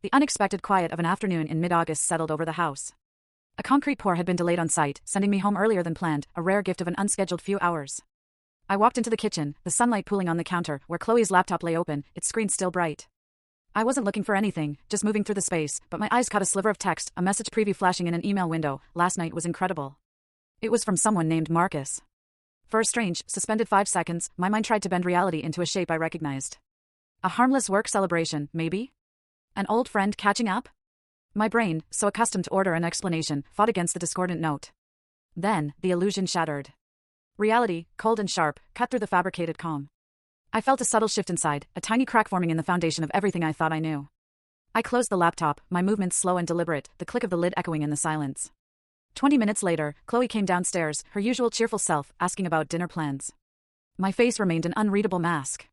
The unexpected quiet of an afternoon in mid-August settled over the house. A concrete pour had been delayed on site, sending me home earlier than planned, a rare gift of an unscheduled few hours. I walked into the kitchen, the sunlight pooling on the counter, where Chloe's laptop lay open, its screen still bright. I wasn't looking for anything, just moving through the space, but my eyes caught a sliver of text, a message preview flashing in an email window. Last night was incredible. It was from someone named Marcus. For a strange, suspended 5 seconds, my mind tried to bend reality into a shape I recognized. A harmless work celebration, maybe? An old friend catching up? My brain, so accustomed to order and explanation, fought against the discordant note. Then, the illusion shattered. Reality, cold and sharp, cut through the fabricated calm. I felt a subtle shift inside, a tiny crack forming in the foundation of everything I thought I knew. I closed the laptop, my movements slow and deliberate, the click of the lid echoing in the silence. 20 minutes later, Chloe came downstairs, her usual cheerful self, asking about dinner plans. My face remained an unreadable mask.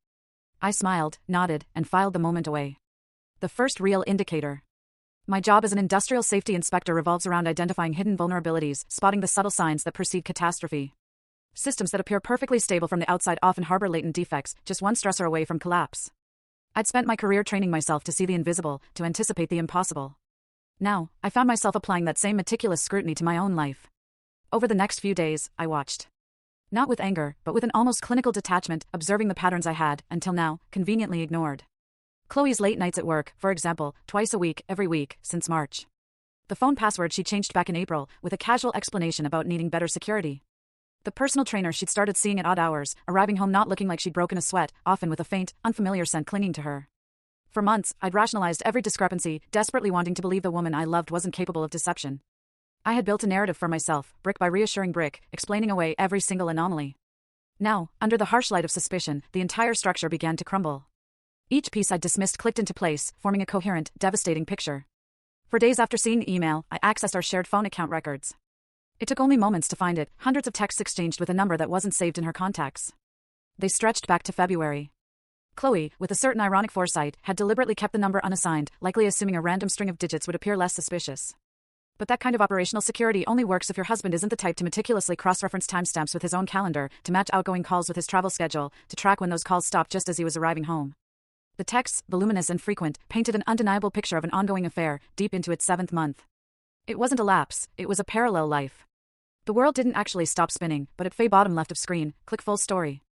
I smiled, nodded, and filed the moment away. The first real indicator. My job as an industrial safety inspector revolves around identifying hidden vulnerabilities, spotting the subtle signs that precede catastrophe. Systems that appear perfectly stable from the outside often harbor latent defects, just one stressor away from collapse. I'd spent my career training myself to see the invisible, to anticipate the impossible. Now, I found myself applying that same meticulous scrutiny to my own life. Over the next few days, I watched. Not with anger, but with an almost clinical detachment, observing the patterns I had, until now, conveniently ignored. Chloe's late nights at work, for example, twice a week, every week, since March. The phone password she changed back in April, with a casual explanation about needing better security. The personal trainer she'd started seeing at odd hours, arriving home not looking like she'd broken a sweat, often with a faint, unfamiliar scent clinging to her. For months, I'd rationalized every discrepancy, desperately wanting to believe the woman I loved wasn't capable of deception. I had built a narrative for myself, brick by reassuring brick, explaining away every single anomaly. Now, under the harsh light of suspicion, the entire structure began to crumble. Each piece I'd dismissed clicked into place, forming a coherent, devastating picture. For days after seeing the email, I accessed our shared phone account records. It took only moments to find it, hundreds of texts exchanged with a number that wasn't saved in her contacts. They stretched back to February. Chloe, with a certain ironic foresight, had deliberately kept the number unassigned, likely assuming a random string of digits would appear less suspicious. But that kind of operational security only works if your husband isn't the type to meticulously cross-reference timestamps with his own calendar, to match outgoing calls with his travel schedule, to track when those calls stopped just as he was arriving home. The texts, voluminous and frequent, painted an undeniable picture of an ongoing affair, deep into its 7th month. It wasn't a lapse, it was a parallel life. The world didn't actually stop spinning, but at Faye bottom left of screen, click full story.